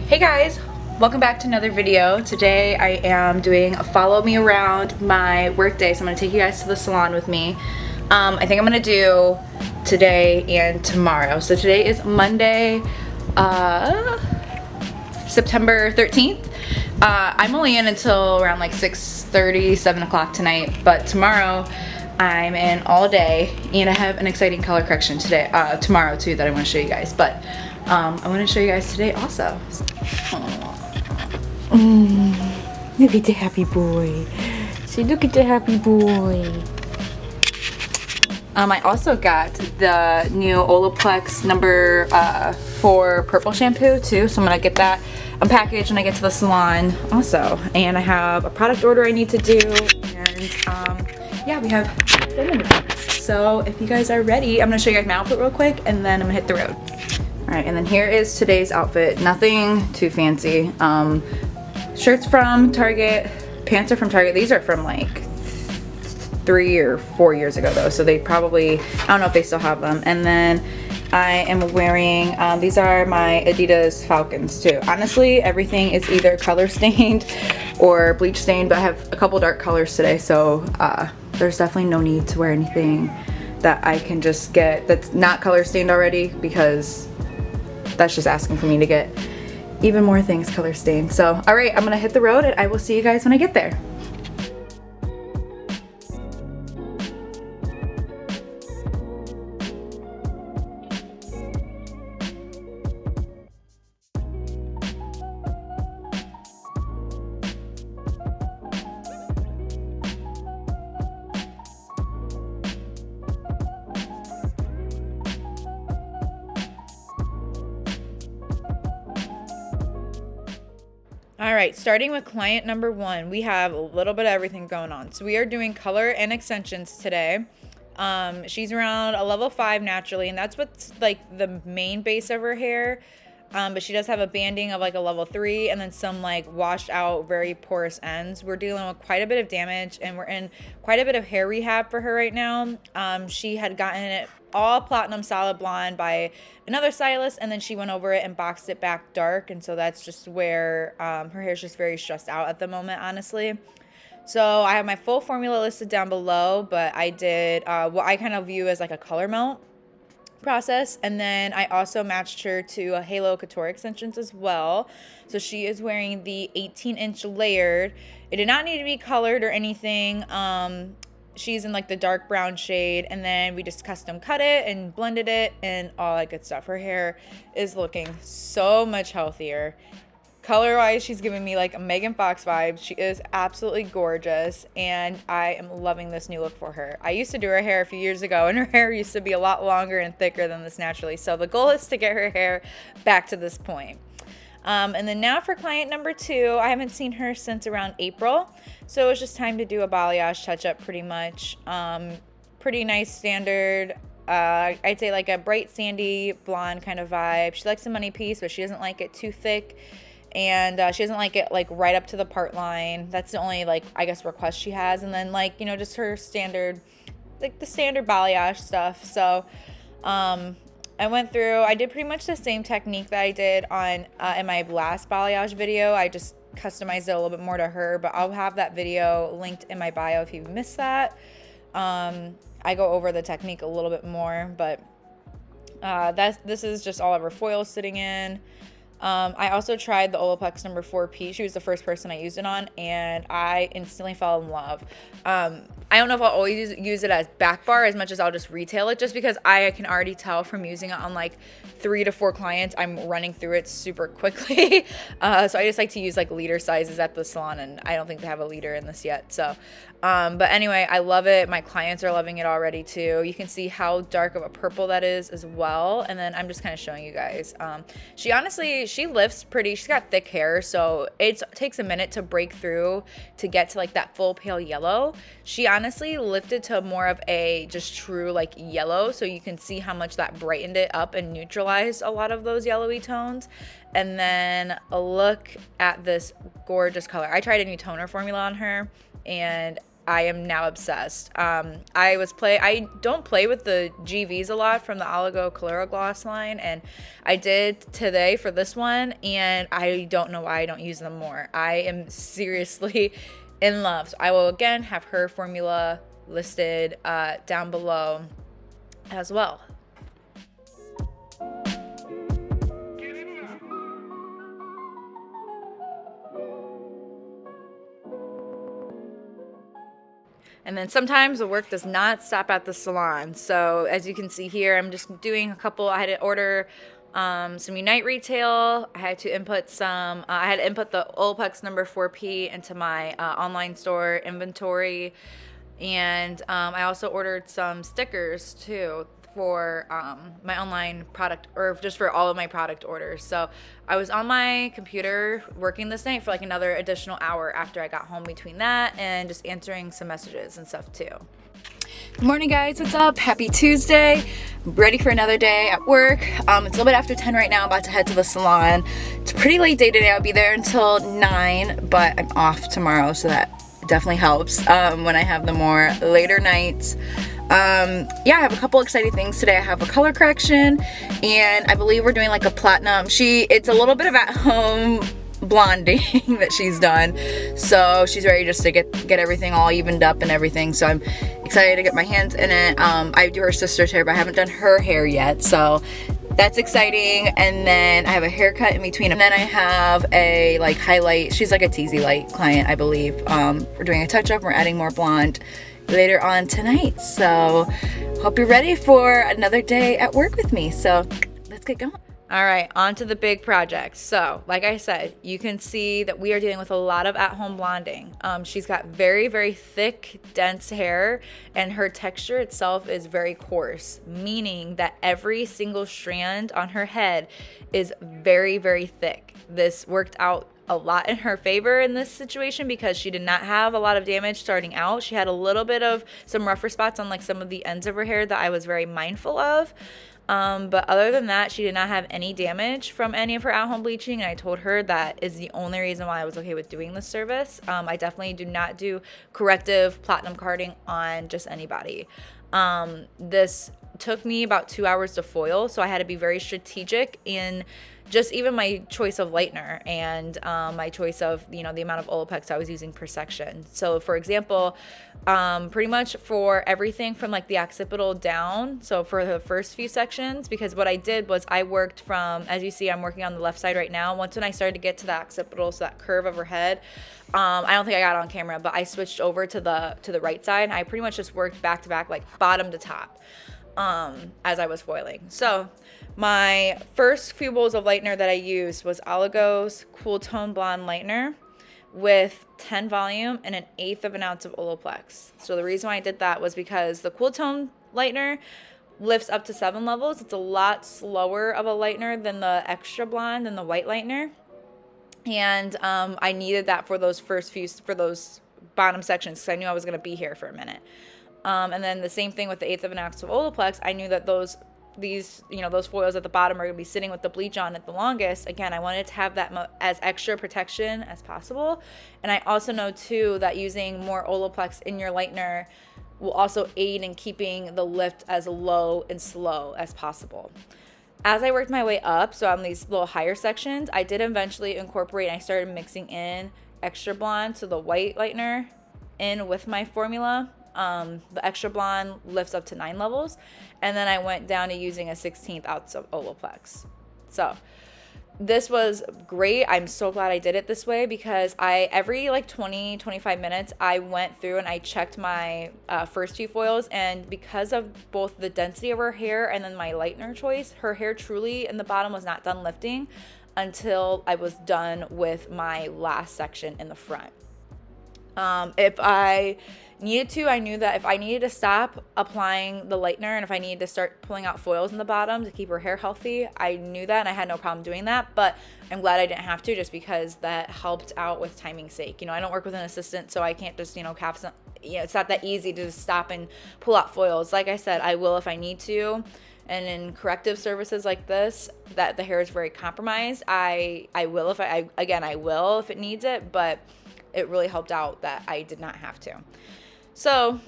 Hey guys, welcome back to another video. Today I am doing a follow me around my work day, so I'm going to take you guys to the salon with me. I think I'm going to do today and tomorrow. So today is Monday, September 13th. I'm only in until around like 6:30, 7 o'clock tonight, but tomorrow I'm in all day and I have an exciting color correction today, tomorrow too, that I want to show you guys, but I want to show you guys today also. Look at the happy boy. See, look at the happy boy. I also got the new Olaplex Number 4 purple shampoo too, so I'm gonna get that unpackaged when I get to the salon also. And I have a product order I need to do, and yeah, we have so if you guys are ready, I'm gonna show you guys my outfit real quick and then I'm gonna hit the road. Alright, and then here is today's outfit. Nothing too fancy. Shirts from Target, pants are from Target. These are from like 3 or 4 years ago though, so they probably, I don't know if they still have them. And then I am wearing, these are my Adidas Falcons too. Honestly, everything is either color stained or bleach stained, but I have a couple dark colors today, so there's definitely no need to wear anything that I can just get that's not color stained already, because that's just asking for me to get even more things color stained. So, all right, I'm gonna hit the road and I will see you guys when I get there. Alright, starting with client number 1, we have a little bit of everything going on. So we are doing color and extensions today. She's around a level 5 naturally, and that's what's like the main base of her hair. But she does have a banding of like a level 3 and then some like washed out, very porous ends. We're dealing with quite a bit of damage and we're in quite a bit of hair rehab for her right now. She had gotten it all platinum solid blonde by another stylist, and then she went over it and boxed it back dark, and so that's just where her hair's just very stressed out at the moment, honestly. So I have my full formula listed down below, but I did what I kind of view as like a color melt process, and then I also matched her to a HaloCouture Extensions as well. So she is wearing the 18-inch layered. It did not need to be colored or anything. She's in like the dark brown shade, and then we just custom cut it and blended it and all that good stuff. Her hair is looking so much healthier. Color wise, she's giving me like a Megan Fox vibe. She is absolutely gorgeous, and I am loving this new look for her. I used to do her hair a few years ago, and her hair used to be a lot longer and thicker than this naturally. So the goal is to get her hair back to this point. And then now for client number 2, I haven't seen her since around April, so it was just time to do a balayage touch-up pretty much. Pretty nice standard, I'd say like a bright sandy blonde kind of vibe. She likes the money piece, but she doesn't like it too thick, and she doesn't like it like right up to the part line. That's the only like, I guess, request she has. And then like, you know, just her standard, like the standard balayage stuff. So I went through, I did pretty much the same technique that I did on in my last balayage video. I just customized it a little bit more to her, but I'll have that video linked in my bio if you missed that. I go over the technique a little bit more, but this is just all of her foils sitting in. I also tried the Olaplex Number 4P. She was the first person I used it on, and I instantly fell in love. I don't know if I'll always use it as back bar as much as I'll just retail it, just because I can already tell from using it on like 3 to 4 clients, I'm running through it super quickly. So I just like to use like liter sizes at the salon, and I don't think they have a liter in this yet. So, but anyway, I love it. My clients are loving it already too. You can see how dark of a purple that is as well. And then I'm just kind of showing you guys. She honestly, she lifts pretty. She's got thick hair, so it takes a minute to break through to get to like that full pale yellow. She honestly lifted to more of a just true like yellow, so you can see how much that brightened it up and neutralized a lot of those yellowy tones. And then a look at this gorgeous color. I tried a new toner formula on her, and I am now obsessed. I don't play with the GVs a lot from the Oligo Calura Gloss line, and I did today for this one, and I don't know why I don't use them more. I am seriously in love. So I will again have her formula listed down below as well. And then sometimes the work does not stop at the salon. So as you can see here, I'm just doing a couple. I had to order some Unite retail. I had to input some. I had to input the Olaplex Number 4P into my online store inventory, and I also ordered some stickers too for my online product, or just for all of my product orders. So I was on my computer working this night for like another additional hour after I got home between that and just answering some messages and stuff too. Good morning, guys. What's up? Happy Tuesday. Ready for another day at work. It's a little bit after 10 right now. I'm about to head to the salon. It's a pretty late day today. I'll be there until 9, but I'm off tomorrow, so that definitely helps when I have the more later nights. Yeah, I have a couple exciting things today. I have a color correction, and I believe we're doing like a platinum. It's a little bit of at-home blonding that she's done, so she's ready just to get everything all evened up and everything. So I'm excited to get my hands in it. I do her sister's hair, but I haven't done her hair yet, so that's exciting. And then I have a haircut in between, and then I have a like highlight. She's like a teasy light client, I believe. We're doing a touch-up. We're adding more blonde later on tonight, so hope you're ready for another day at work with me. So let's get going. All right, on to the big project. So like I said, you can see that we are dealing with a lot of at-home blonding. She's got very, very thick, dense hair, and her texture itself is very coarse, meaning that every single strand on her head is very, very thick. This worked out a lot in her favor in this situation because she did not have a lot of damage starting out. She had a little bit of some rougher spots on like some of the ends of her hair that I was very mindful of. But other than that, she did not have any damage from any of her at-home bleaching, and I told her that is the only reason why I was okay with doing this service. I definitely do not do corrective platinum carding on just anybody. This took me about 2 hours to foil, so I had to be very strategic in just even my choice of lightener and my choice of, you know, the amount of Olaplex I was using per section. So for example, pretty much for everything from like the occipital down, so for the first few sections, because what I did was I worked from, as you see, I'm working on the left side right now. Once when I started to get to the occipital, so that curve of her head, I don't think I got it on camera, but I switched over to the right side. I pretty much just worked back to back, like bottom to top, as I was foiling. So my first few bowls of lightener that I used was Oligo's Cool Toned Blonde lightener with 10 volume and 1/8 of an ounce of Olaplex. So the reason why I did that was because the Cool Tone lightener lifts up to 7 levels. It's a lot slower of a lightener than the extra blonde and the white lightener. And I needed that for those first few, for those bottom sections, because I knew I was going to be here for a minute. And then the same thing with the 1/8 of an ounce of Olaplex. I knew that those foils at the bottom are going to be sitting with the bleach on at the longest. Again, I wanted to have that as extra protection as possible. And I also know too that using more Olaplex in your lightener will also aid in keeping the lift as low and slow as possible. As I worked my way up, so on these little higher sections, I did eventually incorporate, and I started mixing in extra blonde, so the white lightener, in with my formula. The extra blonde lifts up to 9 levels, and then I went down to using a 1/16 ounce of Olaplex. So this was great. I'm so glad I did it this way, because every like 20-25 minutes I went through and I checked my first few foils, and because of both the density of her hair and then my lightener choice, her hair truly in the bottom was not done lifting until I was done with my last section in the front. If I needed to, I knew that if I needed to stop applying the lightener and if I needed to start pulling out foils in the bottom to keep her hair healthy, I knew that, and I had no problem doing that. But I'm glad I didn't have to, just because that helped out with timing's sake. You know, I don't work with an assistant, so I can't just, you know, have some, you know, it's not that easy to just stop and pull out foils. Like I said, I will if I need to. And in corrective services like this, that the hair is very compromised, I will if I will if it needs it, but it really helped out that I did not have to. So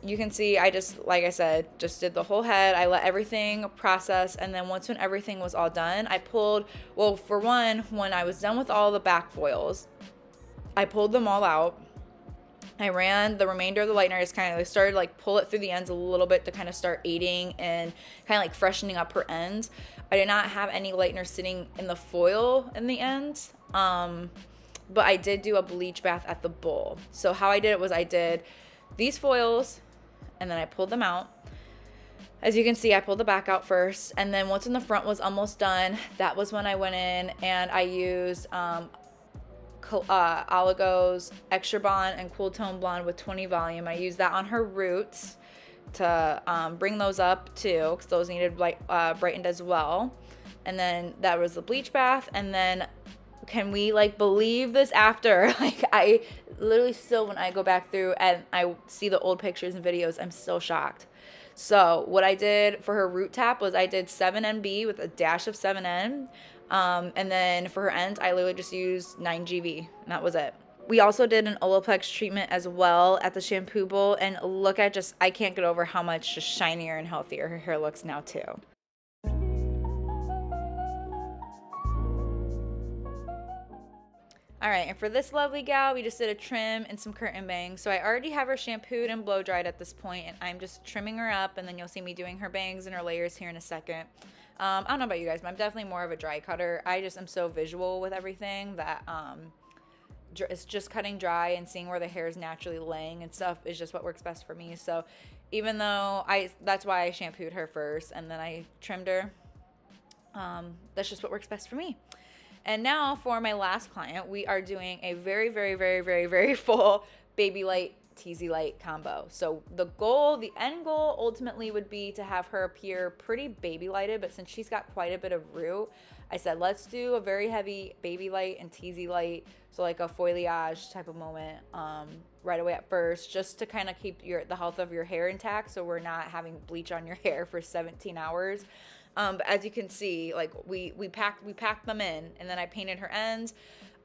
you can see I just, like I said, just did the whole head. I let everything process, and then when everything was all done, I pulled, well, for one, when I was done with all the back foils, I pulled them all out. I ran the remainder of the lightener. I just kind of started like pull it through the ends a little bit to kind of start aiding and kind of like freshening up her ends. I did not have any lightener sitting in the foil in the ends, but I did do a bleach bath at the bowl. So how I did it was I did these foils and then I pulled them out. As you can see, I pulled the back out first, and then once in the front was almost done, that was when I went in and I used Oligo's Extra Blonde and Cool Toned Blonde with 20 volume. I used that on her roots to bring those up too, because those needed brightened as well. And then that was the bleach bath. And then, can we like believe this after? Like, I literally still, when I go back through and I see the old pictures and videos, I'm still shocked. So what I did for her root tap was I did 7NB with a dash of 7N. And then for her ends, I literally just used 9GV, and that was it. We also did an Olaplex treatment as well at the shampoo bowl, and look at just, I can't get over how much just shinier and healthier her hair looks now too. All right, and for this lovely gal, we just did a trim and some curtain bangs. So I already have her shampooed and blow dried at this point, and I'm just trimming her up, and then you'll see me doing her bangs and her layers here in a second. I don't know about you guys, but I'm definitely more of a dry cutter. I just am so visual with everything that it's just cutting dry and seeing where the hair is naturally laying and stuff is just what works best for me. So even though that's why I shampooed her first and then I trimmed her, that's just what works best for me. And now for my last client, we are doing a very, very, very, very, very full Baby Light Teasy Light combo. So the end goal ultimately would be to have her appear pretty baby lighted, but since she's got quite a bit of root, I said let's do a very heavy baby light and teasy light, so like a foliage type of moment right away at first, just to kind of keep the health of your hair intact, so we're not having bleach on your hair for 17 hours. But as you can see, like we packed them in, and then I painted her ends.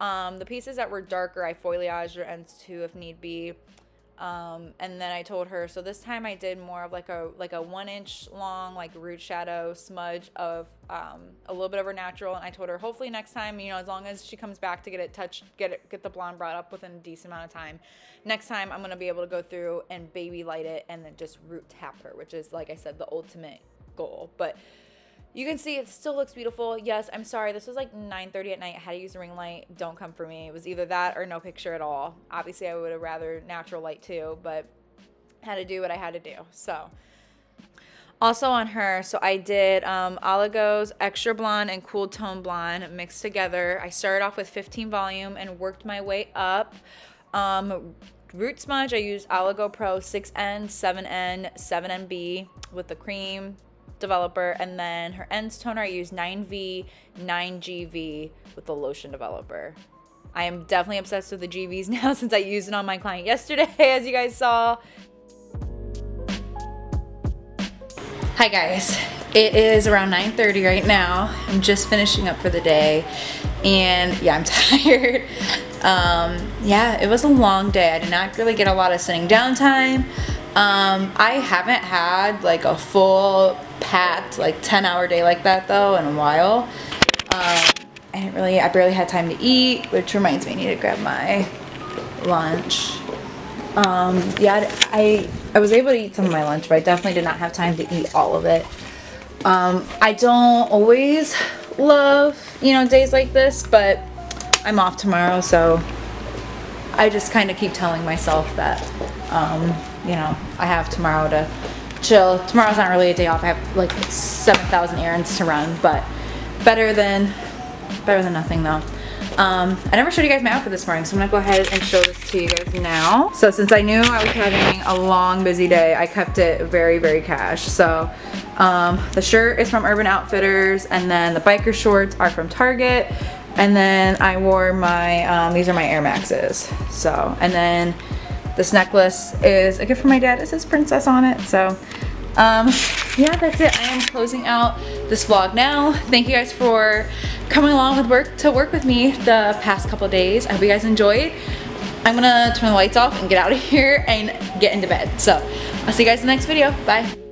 The pieces that were darker, I foliaged her ends too if need be. And then I told her, so this time I did more of like a 1 inch long like root shadow smudge of a little bit of her natural, and I told her hopefully next time, you know, as long as she comes back to get it touched, get the blonde brought up within a decent amount of time, next time I'm going to be able to go through and baby light it and then just root tap her, which is, like I said, the ultimate goal. But you can see it still looks beautiful. Yes, I'm sorry. This was like 9:30 at night. I had to use a ring light. Don't come for me. It was either that or no picture at all. Obviously, I would have rather natural light too, but had to do what I had to do. So also on her, so I did Oligo's Extra Blonde and Cool Toned Blonde mixed together. I started off with 15 volume and worked my way up. Root smudge, I used Oligo Pro 6N, 7N, 7NB with the cream developer, and then her ends toner I used 9V, 9GV with the lotion developer. I am definitely obsessed with the GVs now since I used it on my client yesterday, as you guys saw. Hi guys, it is around 9:30 right now. I'm just finishing up for the day, and yeah, I'm tired. Yeah, it was a long day. I did not really get a lot of sitting down time. I haven't had like a full packed like 10-hour day like that though in a while. I barely had time to eat, which reminds me I need to grab my lunch. Yeah, I was able to eat some of my lunch, but I definitely did not have time to eat all of it. I don't always love, you know, days like this, but I'm off tomorrow, so I just kind of keep telling myself that, you know, I have tomorrow to chill. Tomorrow's not really a day off. I have like 7,000 errands to run, but better than nothing though. I never showed you guys my outfit this morning, so I'm gonna go ahead and show this to you guys now. So since I knew I was having a long, busy day, I kept it very, very cash. So the shirt is from Urban Outfitters, and then the biker shorts are from Target, and then I wore my, these are my Air Maxes. So, and then this necklace is a gift from my dad. It says princess on it. So yeah, that's it. I am closing out this vlog now. Thank you guys for coming along to work with me the past couple of days. I hope you guys enjoyed. I'm gonna turn the lights off and get out of here and get into bed. So I'll see you guys in the next video. Bye.